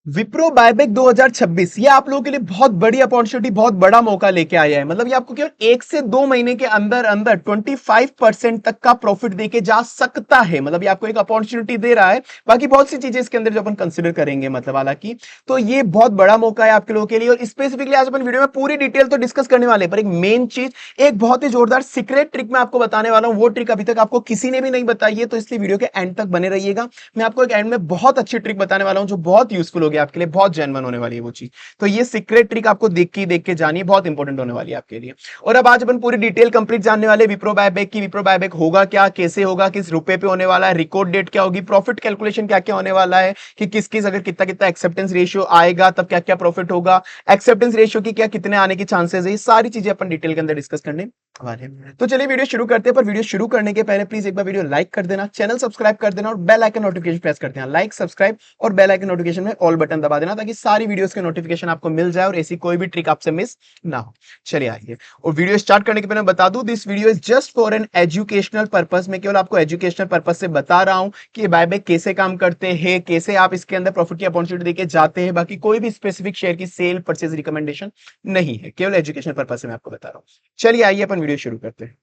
Wipro buyback 2026 ये आप लोगों के लिए बहुत बड़ी अपॉर्चुनिटी, बहुत बड़ा मौका लेके आया है। मतलब ये आपको केवल 1 से 2 महीने के अंदर अंदर 25% तक का प्रॉफिट देके जा सकता है। मतलब ये आपको एक अपॉर्चुनिटी दे रहा है। बाकी बहुत सी चीजें इसके अंदर जो अपन कंसिडर करेंगे, मतलब हालांकि तो ये बहुत बड़ा मौका है आपके लोगों के लिए। और स्पेसिफिकली आज अपन वीडियो में पूरी डिटेल तो डिस्कस करने वाले हैं, पर एक मेन चीज, एक बहुत ही जोरदार सीक्रेट ट्रिक मैं आपको बताने वाला हूं। वो ट्रिक अभी तक आपको किसी ने भी नहीं बताई है, तो इसलिए वीडियो के एंड तक बने रहिएगा। मैं आपको एक एंड में बहुत अच्छी ट्रिक बताने वाला हूं जो बहुत यूजफुल होगी आपके लिए, बहुत जेन्युइन होने वाली है वो चीज। तो ये सीक्रेट ट्रिक आपको देख के जानी है, बहुत इंपॉर्टेंट होने वाली है आपके लिए। और अब आज अपन पूरी डिटेल कंप्लीट जानने वाले विप्रो बायबैक की। विप्रो बायबैक होगा क्या, कैसे होगा, किस रुपए पे होने वाला है, रिकॉर्ड डेट क्या होगी, प्रॉफिट कैलकुलेशन क्या क्या होने वाला है, कि किस किस अगर कितना कितना एक्सेप्टेंस रेशियो आएगा तब क्या क्या प्रॉफिट होगा, एक्सेप्टेंस रेशियो की क्या कितने आने की चांसेस है, ये सारी चीजें अपन डिटेल के अंदर डिस्कस करने वाले हैं। तो चलिए वीडियो शुरू करते हैं। पर वीडियो शुरू करने के पहले प्लीज एक बार वीडियो लाइक कर देना, चैनल सब्सक्राइब कर देना और बेल आइकन नोटिफिकेशन प्रेस कर देना। लाइक, सब्सक्राइब और बेल आइकन नोटिफिकेशन में ऑल बटन दबा देना, ताकि सारी वीडियोस के नोटिफिकेशन आपको मिल जाए और ऐसी कोई भी ट्रिक आपसे मिस ना हो। चलिए आइए, और वीडियो स्टार्ट करने के पहले बता दूं, this video is just for an educational purpose. मैं केवल आपको एजुकेशनल पर्पस से बता रहा हूं कि बायबैक कैसे काम करते हैं, कैसे आप इसके अंदर प्रॉफिट की अपॉर्चुनिटी देके जाते हैं। बाकी कोई भी स्पेसिफिक शेयर की सेल परचेज रिकमेंडेशन नहीं है, केवल एजुकेशनल पर्पस से मैं आपको बता रहा हूं। चलिए आइए अपन वीडियो शुरू करते हैं।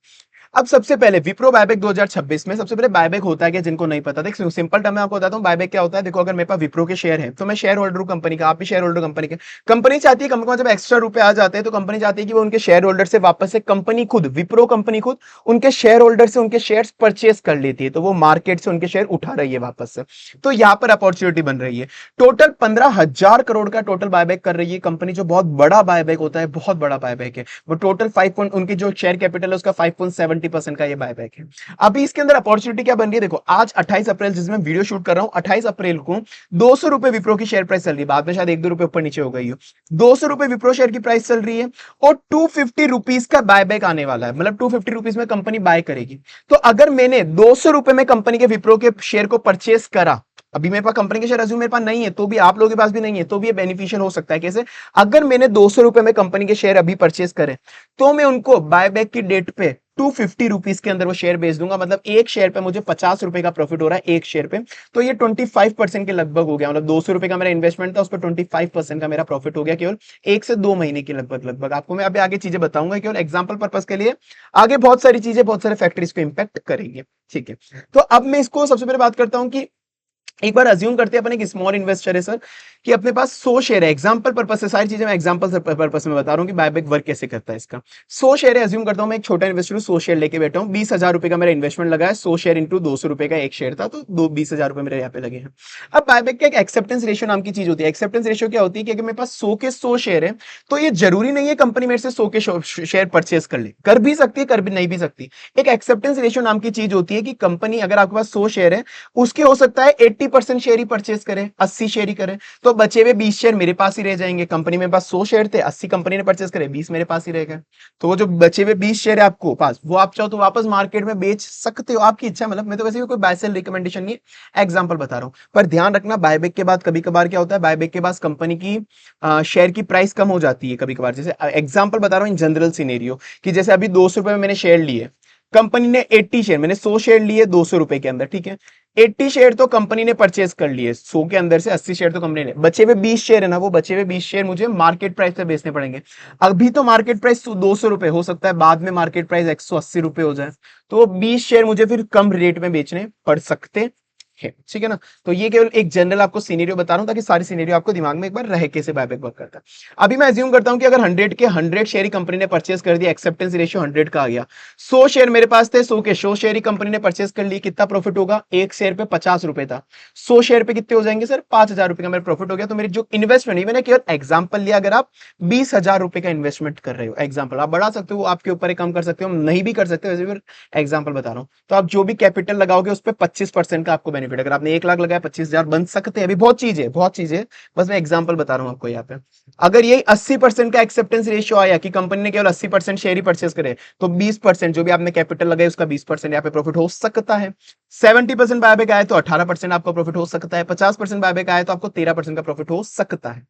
अब सबसे पहले विप्रो बायबैक 2026 में सबसे पहले बायबैक होता है क्या, जिनको नहीं पता, देख सिंपल टर्म में आपको बताता हूं बायबैक क्या होता है। देखो, अगर मेरे पास विप्रो के शेयर है तो मैं शेयर होल्डर हूं कंपनी का, आप भी शेयर होल्डर कंपनी के। कंपनी चाहती है, कंपनी को जब एक्स्ट्रा रुपए आ जाते हैं तो कंपनी चाहती है कि वो उनके शेयर होल्डर से वापस से कंपनी खुद, विप्रो कंपनी खुद उनके शेयर होल्डर से उनके शेयर परचेस कर लेती है। तो वो मार्केट से उनके शेयर उठा रही है वापस से। तो यहां पर अपॉर्चुनिटी बन रही है। टोटल 15,000 करोड़ का टोटल बायबैक कर रही है कंपनी, जो बहुत बड़ा बायबैक होता है, बहुत बड़ा बायबैक है वो। टोटल 5 उनकी जो शेयर कैपिटल है उसका 5.70% का ये बायबैक है। अभी इसके अंदर अपॉर्चुनिटी क्या बन रही है, देखो आज 28 अप्रैल, जिसमें वीडियो शूट कर रहा हूं, 28 अप्रैल को 200 रुपए विप्रो की शेयर प्राइस चल रही है। बाद में शायद 1-2 रुपए ऊपर नीचे हो गई हो। 200 रुपए विप्रो शेयर की प्राइस चल रही है और 250 रुपीज का बायबैक आने वाला है। मतलब 250 रुपीज में कंपनी बाय करेगी। तो अगर मैंने 200 रुपए में कंपनी के विप्रो के शेयर को परचेस करा, अभी मेरे पास कंपनी के शेयर अज्यूम मेरे पास नहीं है, तो भी आप लोगों के पास भी नहीं है, तो भी ये बेनिफिशियल हो सकता है। कैसे, अगर मैंने 200 रुपए में कंपनी के शेयर अभी परचेस करे, तो मैं उनको बायबैक की डेट पे 250 रुपीज के अंदर वो शेयर बेच दूंगा। मतलब एक शेयर पे मुझे 50 रुपए का प्रॉफिट हो रहा है, एक शेयर पे। तो ये 25% के लगभग हो गया। मतलब 200 रुपए का मेरा इन्वेस्टमेंट था, उस पर 25% का मेरा प्रॉफिट हो गया, केवल 1 से 2 महीने के लगभग लगभग। आपको मैं अभी आगे चीजें बताऊंगा, केवल एग्जाम्पल पर्पज के लिए। आगे बहुत सारी चीजें, बहुत सारे फैक्टर्स को इंपैक्ट करेंगे। ठीक है, तो अब मैं इसको सबसे पहले बात करता हूं कि एक बार अज्यूम करते हैं अपन एक स्मॉल इन्वेस्टर है सर, कि अपने पास 100 शेयर है। एग्जांपल पर्पस से सारी चीजें मैं एग्जांपल पर्पस में बता रहा हूं कि बायबैक वर्क कैसे करता है इसका। 100 शेयर है, अज्यूम करता हूं मैं एक छोटा इन्वेस्टर हूं, 100 शेयर लेके बैठा हूं। 20,000 रुपए का मेरा इन्वेस्टमेंट लगा है। 100 शेयर इंटू 200 रुपए का एक शेयर था, तो 20,000 रुपए मेरे यहाँ पे लगे हैं। अब बायबैक का एक एक्सेप्टेंस रेशियो नाम की चीज होती है। एक्सेप्टेंस रेशियो क्या होती है कि अगर मेरे पास 100 के 100 शेयर है, तो ये जरूरी नहीं है कंपनी मेरे से 100 के शेयर परचेस कर ले, कर भी सकती है, कर भी नहीं भी सकती। एक एक्सेप्टेंस रेशियो नाम की चीज होती है कि कंपनी, अगर आपके पास 100 शेयर है, उसके हो सकता है 80% शेयर ही परचेस करे, 80 शेयर ही करे, तो बचे हुए 20 शेयर मेरे पास ही रह जाएंगे। कंपनी में पास 100 शेयर थे, 80 कंपनी ने परचेस करे, 20 मेरे पास ही रह गए। तो वो जो बचे हुए 20 शेयर है आपको पास, वो आप चाहो तो वापस मार्केट में बेच सकते हो, आपकी इच्छा। मतलब मैं तो वैसे भी कोई बाय सेल रिकमेंडेशन नहीं, एग्जांपल बता रहा हूं। पर ध्यान रखना, बायबैक के बाद कभी कभार क्या होता है, बायबैक के बाद कंपनी की शेयर की प्राइस कम हो जाती है कभी कभार। जैसे एग्जांपल बता रहा हूं इन जनरल सिनेरियो, कि जैसे अभी 200 रुपए में मैंने शेयर लिए, कंपनी ने 80 शेयर, मैंने 100 शेयर लिए 200 रुपए के अंदर, ठीक है। 80 शेयर तो कंपनी ने परचेज कर लिए, 100 के अंदर से 80 शेयर तो कंपनी ने, बचे हुए 20 शेयर है ना, वो बचे हुए 20 शेयर मुझे मार्केट प्राइस पे बेचने पड़ेंगे। अभी तो मार्केट प्राइस 200 रुपए, हो सकता है बाद में मार्केट प्राइस 180 रुपए हो जाए, तो 20 शेयर मुझे फिर कम रेट में बेचने पड़ सकते है। ठीक है ना। तो ये केवल एक जनरल आपको सिनेरियो बता रहा हूं, ताकि सारी सिनेरियो आपको दिमाग में एक बार रहे कैसे बायबैक वर्क करता है। अभी मैं अज्यूम करता हूं कि अगर 100 के 100 शेयर ही कंपनी ने परचेस कर दिया, एक्सेप्टेंस रेशियो 100 का आ गया। 100 शेयर मेरे पास थे, 100 के 100 शेयर ही कंपनी ने परचेस कर लिए, कितना प्रॉफिट होगा, एक शेयर पे 50 रुपए था, 100 शेयर पे कितने हो जाएंगे सर, 5,000 रुपए का मेरा प्रॉफिट हो गया। तो मेरी जो इन्वेस्टमेंट, मैंने केवल एग्जाम्पल लिया, अगर आप 20,000 रुपए का इन्वेस्टमेंट कर रहे हो, एग्जाम्पल आप बढ़ा सकते हो, आपके ऊपर कम कर सकते हो, नहीं भी कर सकते हो, वैसे भी एग्जाम्पल बता रहा हूं। तो आप जो भी कैपिटल लगाओगे उस पर 25% का आपको बेनिफिट। अगर आपने 1 लाख लगाया, 25,000 बन सकते हैं। अभी बहुत चीजें, बहुत चीजें, बस मैं एग्जाम्पल बता रहा हूं आपको यहाँ पे। अगर ये 80% का एक्सेप्टेंस रेशियो आया कि कंपनी ने केवल 80% शेयर ही परचेस करे, तो 20% जो भी आपने कैपिटल लगाया उसका 20% यहाँ पे प्रॉफिट हो सकता है। 70% बायबैक आए तो 18% आपका प्रॉफिट हो सकता है। 50% बायबैक आए तो आपको 13% का प्रॉफिट हो सकता है।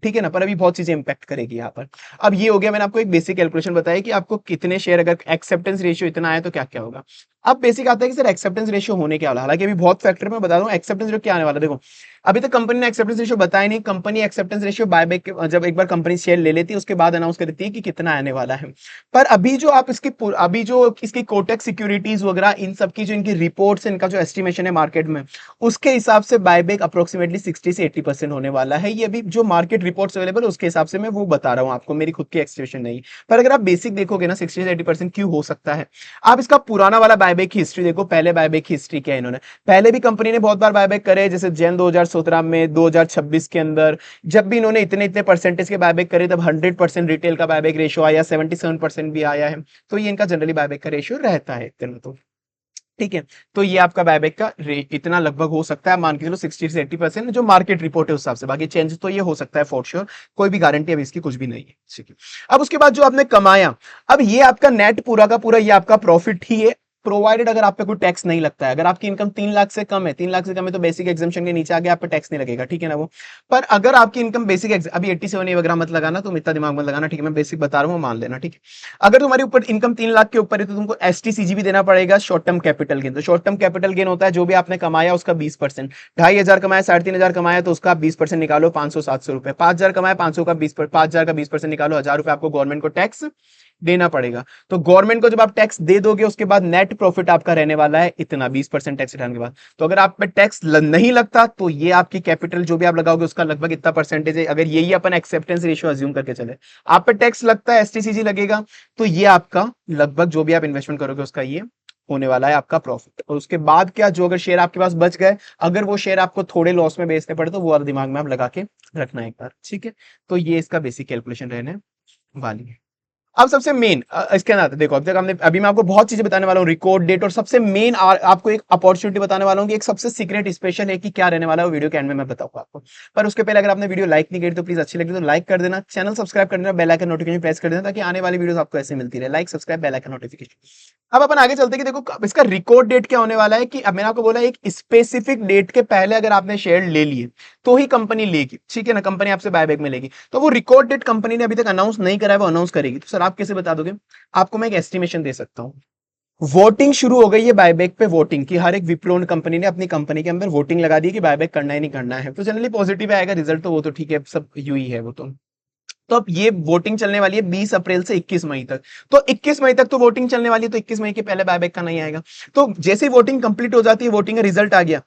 ठीक है ना। पर अभी बहुत चीजें इंपैक्ट करेगी यहाँ पर। अब ये हो गया, मैंने आपको एक बेसिक कैलकुलेशन बताया कि आपको कितने शेयर, अगर एक्सेप्टेंस रेशियो इतना आया तो क्या क्या होगा। अब बेसिक आता है कि सर एक्सेप्टेंस रेशियो होने क्या वाला, हालांकि अभी बहुत फैक्टर में बता दूं एक्सेप्टेंस रेशियो क्या आने वाला। देखो अभी तक कंपनी ने एक्सेप्टेंस रेशियो बताया नहीं, कंपनी एक्सेप्टेंस रेशियो बायबैक जब एक बार कंपनी शेयर ले लेती है उसके बाद अनाउंस कर देती है कि कितना आने वाला है। पर अभी जो आप इसकी अभी जो इसकी कोटक सिक्योरिटीज वगैरह इन सब की जो इनकी रिपोर्ट्स, इनका जो एस्टिमेशन है मार्केट में, उसके हिसाब से बायबैक अप्रोक्सीमेटली 60 से 80% होने वाला है। ये अभी जो मार्केट रिपोर्ट्स अवेलेबल है उसके हिसाब से मैं वो बता रहा हूँ आपको, मेरी खुद की एस्टिमेशन नहीं। पर अगर आप बेसिक देखोगे ना 60 से 80% क्यों हो सकता है, आप इसका पुराना वाला बायबैक की हिस्ट्री देखो। पहले बायबैक की हिस्ट्री क्या है, इन्होंने पहले भी कंपनी ने बहुत बार बायबैक करे, जैसे जैन 2017 में, 2026 के अंदर जब भी इन्होंने इतने इतने परसेंटेज के बायबैक करे तब 100% रिटेल का बायबैक रेशियो आया, 77% भी आया है। तो ये इनका जनरली बायबैक का रेशियो रहता है इतना। तो ठीक है, तो ये आपका बायबैक का रेट इतना लगभग हो सकता है, मान के चलो 60 से 80% जो मार्केट रिपोर्ट है उस हिसाब से, बाकी चेंज तो ये हो सकता है फॉर श्योर, कोई भी गारंटी अभी इसकी कुछ भी नहीं है। ठीक है, अब उसके बाद जो आपने कमाया, अब ये आपका नेट पूरा का पूरा ये आपका प्रॉफिट ही है, प्रोवाइडेड अगर आप पे कोई टैक्स नहीं लगता है। अगर आपकी इनकम 3 लाख से कम है, 3 लाख से कम है तो बेसिक एग्जाम्पशन के नीचे आगे आप पे टैक्स नहीं लगेगा, ठीक है ना वो। पर अगर आपकी इनकम बेसिक अभी 87 वगैरह मत लगाना, तुम इतना दिमाग मत लगाना, ठीक है, मैं बेसिक बता रहा हूँ, मान लेना, ठीक है। अगर तुम्हारी ऊपर इनकम 3 लाख के ऊपर है तो तुमको एसटीसीजी भी देना पड़ेगा, शॉर्ट टर्म कैपिटल गेन। तो शॉर्ट टर्म कैपिटल गेन होता है जो भी आपने कमाया उसका 20%। 2,500 कमाया, 3,500 कमाया तो उसका 20% निकालो, 500-700 रुपए। 5,000 कमाया, 500 का 5,000 का 20% निकालो, 1,000 रुपए आपको गवर्नमेंट को टैक्स देना पड़ेगा। तो गवर्नमेंट को जब आप टैक्स दे दोगे उसके बाद नेट प्रॉफिट आपका रहने वाला है इतना, 20% टैक्स रिटर्न के बाद। तो अगर आप पे टैक्स नहीं लगता तो ये आपकी कैपिटल जो भी आप लगाओगे उसका लगभग इतना परसेंटेज है। अगर यही अपन एक्सेप्टेंस रेशियो अज्यूम करके चले, आप पे टैक्स लगता है, एसटीसीजी लगेगा, तो ये आपका लगभग जो भी आप इन्वेस्टमेंट करोगे उसका ये होने वाला है आपका प्रॉफिट। और उसके बाद क्या, जो अगर शेयर आपके पास बच गए, अगर वो शेयर आपको थोड़े लॉस में बेचने पड़े तो वो वाला दिमाग में आप लगा के रखना एक बार, ठीक है। तो ये इसका बेसिक कैलकुलेशन रहने वाली है। अब सबसे मेन इसके अंदर देखो, अब तक हमने, अभी मैं आपको बहुत चीजें बताने वाला हूँ, रिकॉर्ड डेट, और सबसे मेन आपको एक अपॉर्चुनिटी बताने वाला हूँ कि एक सबसे सीक्रेट स्पेशल है कि क्या रहने वाला है, वीडियो के एंड में मैं बताऊंगा आपको। पर उसके पहले अगर आपने वीडियो लाइक नहीं करी तो प्लीज, अच्छी लगी तो लाइक कर देना, चैनल सब्सक्राइब कर देना, बेल आइकन नोटिफिकेशन प्रेस कर देना ताकि आने वाली वीडियो आपको ऐसे मिलती रहे, like subscribe bell icon notification. अब अपन आगे चलते कि देखो इसका रिकॉर्ड डेट क्या होने वाला है, कि अब मैंने आपको बोला एक स्पेसिफिक डेट के पहले अगर आपने शेयर ले लिए तो ही कंपनी लेगी, ठीक है ना, कंपनी आपसे बायबैक में लेगी। तो वो रिकॉर्ड डेट कंपनी ने अभी तक अनाउंस नहीं करा है, वो अनाउंस करेगी। तो सर आप कैसे बता दोगे, आपको मैं एक एस्टिमेशन दे सकता हूं। वोटिंग शुरू हो गई है बायबैक पे, वोटिंग की हर एक विप्रो कंपनी ने अपनी कंपनी के अंदर वोटिंग लगा दी कि बायबैक करना है नहीं करना है। तो जनरली पॉजिटिव आएगा रिजल्ट, तो वो तो ठीक है, सब यू ही है वो तो अब ये वोटिंग चलने वाली है 20 अप्रैल से 21 मई तक। तो 21 मई तक तो वोटिंग चलने वाली है, तो 21 मई के पहले बायबैक का नहीं आएगा। तो जैसे ही वोटिंग कंप्लीट हो जाती है, वोटिंग का रिजल्ट आ गया,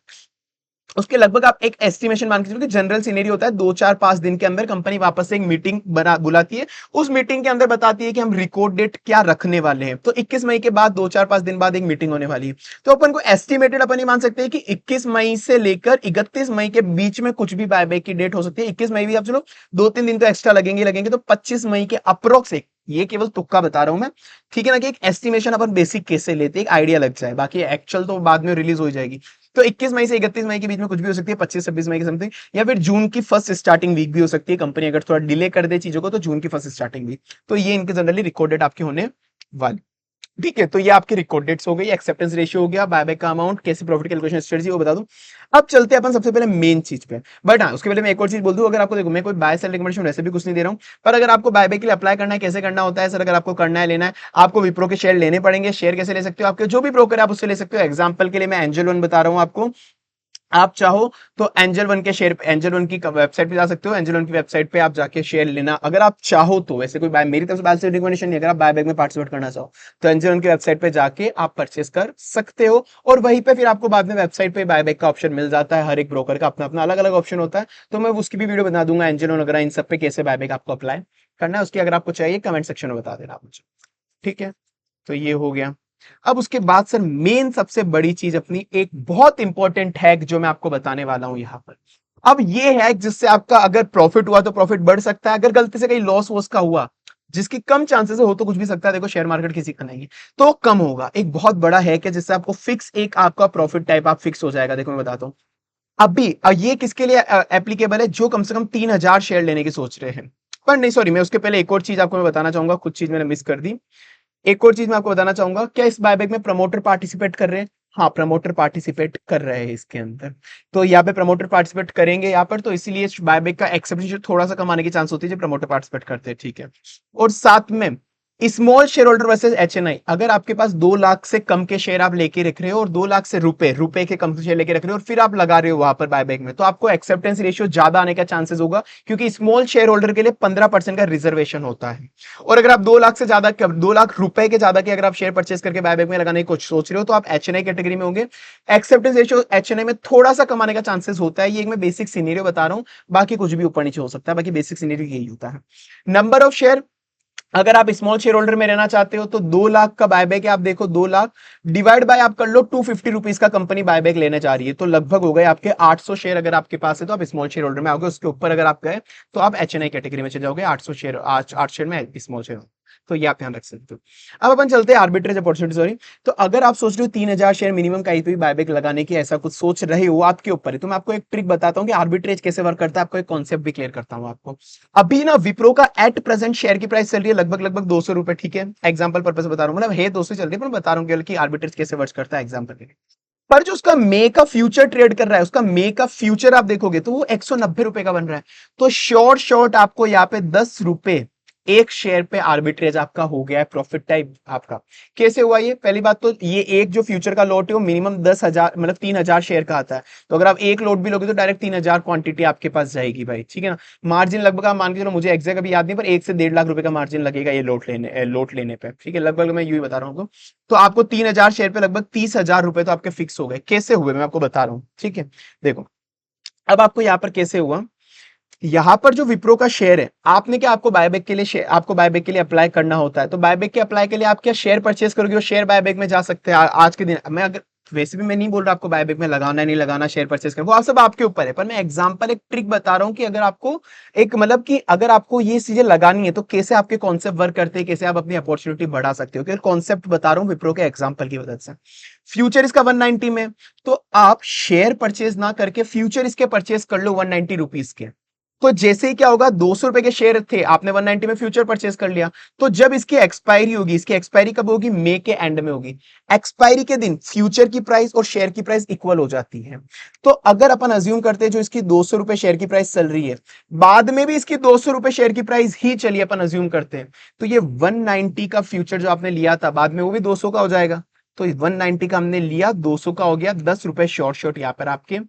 उसके लगभग आप एक एस्टिमेशन मान के चलो कि जनरल सिनेरियो होता है 2-4-5 दिन के अंदर कंपनी वापस से एक मीटिंग बना बुलाती है। उस मीटिंग के अंदर बताती है कि हम रिकॉर्ड डेट क्या रखने वाले हैं। तो 21 मई के बाद 2-4-5 दिन बाद एक मीटिंग होने वाली है। तो अपन को एस्टिमेटेड अपन ये मान सकते हैं कि 21 मई से लेकर 31 मई के बीच में कुछ भी बायबैक की डेट हो सकती है। 21 मई भी आप चलो 2-3 दिन तो एक्स्ट्रा लगेंगे, तो 25 मई के अप्रोक्स, ये केवल तुक्का बता रहा हूं मैं, ठीक है ना, कि एक एस्टिमेशन अपन बेसिक केस से लेते हैं, एक आइडिया लग जाए, बाकी एक्चुअल तो बाद में रिलीज हो जाएगी। तो 21 मई से 31 मई के बीच में कुछ भी हो सकती है, 25-26 मई के समथिंग, या फिर जून की फर्स्ट स्टार्टिंग वीक भी हो सकती है। कंपनी अगर थोड़ा डिले कर दे चीजों को तो जून की फर्स्ट स्टार्टिंग वीक। तो ये इनके जनरली रिकॉर्डेड आपकी होने वाली, ठीक है। तो ये आपकी रिकॉर्ड डेट्स हो गई, एक्सेप्टेंस रेशियो हो गया, बायबैक का अमाउंट, कैसे प्रॉफिट कैलकुलेशन स्ट्रेटजी वो बता दूं। अब चलते हैं अपन सबसे पहले मेन चीज पे। बट हाँ, उसके पहले मैं एक और चीज बोल दूं, अगर आपको, देखो मैं कोई बाय सेल रिकमेंडेशन वैसे भी कुछ नहीं दे रहा हूं, पर अगर आपको बायबैक के लिए अप्लाई करना है, कैसे करना होता है सर, अगर आपको करना है, लेना है, आपको विप्रो के शेयर लेने पड़ेंगे। शेयर कैसे ले सकते हो, आपके जो भी ब्रोकर है आप उससे ले सकते हो। एग्जाम्पल के लिए मैं एंजल वन बता रहा हूं आपको, आप चाहो तो एंजल वन के शेयर, एंजल वन की वेबसाइट पे जा सकते हो, एंजल वन की वेबसाइट पे आप जाके शेयर लेना अगर आप चाहो तो। वैसे कोई मेरी तरफ से बाय सेल रिकमेंडेशन नहीं, अगर आप बायबैक में पार्टिसिपेट करना चाहो तो एंजल वन की वेबसाइट पे जाके आप परचेस कर सकते हो। और वहीं पे फिर आपको बाद में वेबसाइट पे बायबैक का ऑप्शन मिल जाता है। हर एक ब्रोकर का अपना अपना अलग अलग ऑप्शन होता है, तो मैं उसकी भी वीडियो बना दूंगा, एंजल वन वगैरह इन सब पे कैसे बायबैक आपको अप्लाई करना है उसकी, अगर आपको चाहिए कमेंट सेक्शन में बता देना आप मुझे, ठीक है। तो ये हो गया। अब उसके बाद सर मेन सबसे बड़ी चीज अपनी एक बहुत इंपॉर्टेंट हैक जो मैं आपको बताने वाला हूं यहां पर। अब ये हैक जिससे आपका अगर प्रॉफिट हुआ तो प्रॉफिट बढ़ सकता है, अगर गलती से कहीं लॉस वॉस का हुआ, जिसकी कम चांसेस हो तो कुछ भी सकता है, देखो शेयर मार्केट किसी का नहीं है, तो कम होगा। एक बहुत बड़ा हैक है जिससे आपको फिक्स एक आपका प्रॉफिट टाइप आप फिक्स हो जाएगा। देखो मैं बताता हूं अभी, ये किसके लिए एप्लीकेबल है, जो कम से कम 3,000 शेयर लेने की सोच रहे हैं। पर नहीं, सॉरी, मैं उसके पहले एक और चीज आपको मैं बताना चाहूंगा, कुछ चीज मैंने मिस कर दी। एक और चीज मैं आपको बताना चाहूंगा, क्या इस बायबैक में प्रमोटर पार्टिसिपेट कर रहे हैं? हाँ, प्रमोटर पार्टिसिपेट कर रहे हैं इसके अंदर। तो यहाँ पे प्रमोटर पार्टिसिपेट करेंगे यहाँ पर, तो इसीलिए बायबैक का एक्सेप्टेंस थोड़ा सा कम आने की चांस होती है जब प्रमोटर पार्टिसिपेट करते हैं, ठीक है। और साथ में small share holder versus HNI, अगर आपके पास 2 लाख से कम के शेयर आप लेके रख रहे हो और 2 लाख से रुपए के कम के शेयर लेके रख रहे हो और फिर आप लगा रहे हो वहां पर बायबैक में, तो आपको एक्सेप्टेंस रेशियो ज्यादा आने का चांसेस होगा, क्योंकि स्मॉल शेयर होल्डर के लिए 15% का रिजर्वेशन होता है। और अगर आप 2 लाख से ज्यादा 2 लाख रुपए के ज्यादा के अगर आप शेयर परचेस करके बायबैक में लगाने की कोशिश सोच रहे हो तो आप एचएनआई कैटेगरी में होंगे। एक्सेप्टेंस रेशियो एचएनआई में थोड़ा सा कम आने का चांसेस होता है, ये एक मैं बेसिक सिनेरियो बता रहा हूं, बाकी कुछ भी ऊपर नीचे हो सकता है, बाकी बेसिक सिनेरियो यही होता है। नंबर ऑफ शेयर, अगर आप स्मॉल शेयर होल्डर में रहना चाहते हो तो 2 लाख का बायबैक है, आप देखो 2 लाख डिवाइड बाय आप कर लो 250 रुपीज का कंपनी बायबैक लेने जा रही है, तो लगभग हो गए आपके 800 शेयर। अगर आपके पास है तो आप स्मॉल शेयर होल्डर में आओगे, उसके ऊपर अगर आप गए तो आप एचएनआई कैटेगरी में चले जाओगे, 800 शेयर 8 शेयर में स्मॉल शेयर, तो ये आप ध्यान रख सकते हो। अब अपन चलते हैं आर्बिट्रेज अपॉर्चुनिटी, सॉरी। तो अगर आप सोच रहे हो 3000 शेयर मिनिमम कहीं पे भी बायबैक लगाने की, ऐसा कुछ सोच रहे हो, आपके ऊपर है। तो मैं आपको एक ट्रिक बताता हूं कि आर्बिट्रेज कैसे वर्क करता है, आपको एक कॉन्सेप्ट भी क्लियर करता हूं आपको। अभी ना विप्रो का एट प्रेजेंट शेयर की प्राइस चल रही है लगभग 200 रुपए, ठीक है, एग्जाम्पल पर्पज बता रहा हूँ, मतलब है 200 चल रही है, पर बता रहा हूँ कि आर्बिट्रेज कैसे वर्क करता है एग्जाम्पल के लिए। पर जो उसका मे का फ्यूचर ट्रेड कर रहा है, उसका मे का फ्यूचर आप देखोगे तो वो 190 रुपए का बन रहा है। तो शॉर्ट आपको यहाँ पे 10 रुपए एक शेयर पे आर्बिट्रेज आपका हो गया है, प्रॉफिट टाइप आपका। कैसे हुआ ये? पहली बात तो ये एक जो फ्यूचर का लॉट है वो मिनिमम 10,000 मतलब 3,000 शेयर का आता है, तो अगर आप एक लॉट भी लोगे तो डायरेक्ट 3,000 क्वांटिटी आपके पास जाएगी भाई, ठीक है ना। मार्जिन लगभग आप मान के चलो, मुझे एग्जैक्ट अभी याद नहीं, पर 1 से 1.5 लाख रुपए का मार्जिन लगेगा ये लॉट लेने पे, ठीक है, लगभग मैं यूं बता रहा हूँ। तो आपको 3,000 शेयर पे लगभग 30,000 रुपए तो आपके फिक्स हो गए। कैसे हुए मैं आपको बता रहा हूँ, ठीक है। देखो अब आपको यहाँ पर कैसे हुआ, यहां पर जो विप्रो का शेयर है, आपने क्या, आपको बायबैक के लिए आपको बायबैक के लिए अप्लाई करना होता है, तो बायबैक के अप्लाई के लिए आप क्या शेयर परचेस करोगे, वो शेयर बायबैक में जा सकते हैं आज के दिन। मैं अगर वैसे भी मैं नहीं बोल रहा आपको बायबैक में लगाना है नहीं लगाना, शेयर परचेस करना, वो आप सब आपके ऊपर है, पर मैं एग्जांपल एक ट्रिक बता रहा हूं कि अगर आपको एक मतलब कि अगर आपको ये चीजें लगानी है तो कैसे आपके कॉन्सेप्ट वर्क करते हैं, कैसे आप अपनी अपॉर्चुनिटी बढ़ा सकते हो, क्योंकि कॉन्सेप्ट बता रहा हूं विप्रो के एग्जाम्पल की मदद से। फ्यूचर इसका 190 में, तो आप शेयर परचेज ना करके फ्यूचर इसके परचेज कर लो 190 रुपीज के। तो जैसे ही क्या होगा, 200 रुपए के शेयर थे, आपने 190 में फ्यूचर परचेस कर लिया, तो जब इसकी एक्सपायरी होगी, इसकी एक्सपायरी कब होगी, मई के एंड में होगी। एक्सपायरी के दिन फ्यूचर की प्राइस और शेयर की प्राइस इक्वल हो जाती है। तो अगर अपन अज्यूम करते हैं जो इसकी 200 रुपए शेयर की प्राइस चल रही है, बाद में भी इसकी 200 रुपए शेयर की प्राइस ही चली, अपन अज्यूम करते हैं, तो ये 190 का फ्यूचर जो आपने लिया था बाद में वो भी 200 का हो जाएगा। तो 190 का हमने लिया, 200 का हो गया, 10 रुपए शॉर्ट यहां पर आपके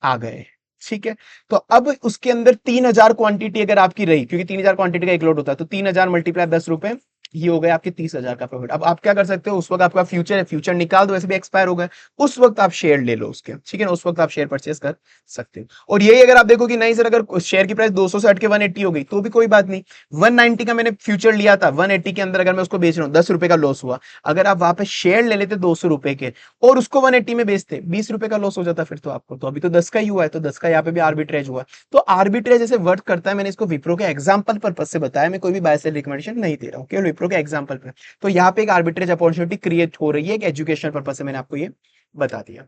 आ गए, ठीक है। तो अब उसके अंदर 3,000 क्वांटिटी अगर आपकी रही, क्योंकि 3,000 क्वांटिटी का एक लोड होता है, तो 3,000 मल्टीप्लाई 10 रुपए, ये हो गया आपके 30,000 का प्रॉफिट। अब आप क्या कर सकते हो, उस वक्त आपका फ्यूचर है, फ्यूचर निकाल दो, वैसे भी एक्सपायर हो गए, उस वक्त आप शेयर ले लो उसके, ठीक है ना, उस वक्त आप शेयर परचेस कर सकते हो। और यही अगर आप देखो कि नहीं सर, अगर शेयर की प्राइस 200 से हट के 180 हो गई तो भी कोई बात नहीं, 190 का मैंने फ्यूचर लिया था, 180 के अंदर अगर मैं उसको बेच रहा हूँ, 10 रुपए का लॉस हुआ। अगर आप वहां पे शेयर ले लेते 200 रुपए के और उसको 180 में बेचते, 20 रुपए का लॉस हो जाता फिर तो आपको। तो अभी तो 10 का ही हुआ है, तो 10 का यहाँ पे भी आर्बिट्रेज हुआ। तो आर्बिट्रेज ऐसे वर्क करता है, मैंने इसको विप्रो के एग्जांपल पर्पस से बताया, मैं कोई भी बाय सेल रिकमेंडेशन नहीं दे रहा हूँ, केवल विप्रो के एग्जांपल पे। तो यहाँ पे एक आर्बिट्रेज अपॉर्चुनिटी क्रिएट हो रही है, एक एजुकेशन पर्पस से मैंने आपको ये बता दिया,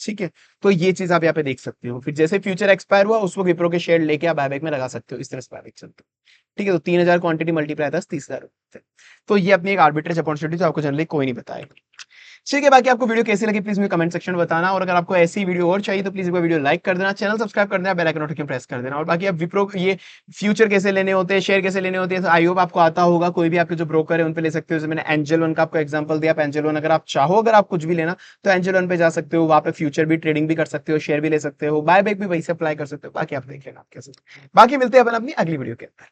ठीक है। तो ये चीज आप यहाँ पे देख सकते हो, फिर जैसे फ्यूचर एक्सपायर हुआ उस वक्त विप्रो के शेयर लेके आप बायबैक में लगा सकते हो, इस तरह से बायबैक चलते हो, ठीक है। तो 3,000 क्वांटिटी मल्टीप्लाई 10, 30,000। तो ये अपनी एक आर्बिट्रेज अपॉर्चुनिटी जो आपको जनरली कोई नहीं बताएगा, ठीक है। बाकी आपको वीडियो कैसी लगी प्लीज मुझे कमेंट सेक्शन में बताना, और अगर आपको ऐसी वीडियो और चाहिए तो प्लीज वीडियो लाइक कर देना, चैनल सब्सक्राइब कर देना, बेल आइकन नोटिफिकेशन प्रेस कर देना। और बाकी आप विप्रो ये फ्यूचर कैसे लेने होते हैं, शेयर कैसे लेने होते हैं, आई होप आपको आता होगा, कोई भी आपके जो ब्रोकर है उन पे ले सकते हो। जैसे मैंने एंजल वन का आपको एग्जांपल दिया, एंजल वन अगर आप चाहो, अगर आप कुछ भी लेना तो एंजल वन पे जा सकते हो, वहां पे फ्यूचर भी ट्रेडिंग भी कर सकते हो, शेयर भी ले सकते हो, बाय बैक भी वही से अप्लाई कर सकते हो, बाकी आप देख लेना आप कैसे। बाकी मिलते हैं अपन अपनी अगली वीडियो के अंदर।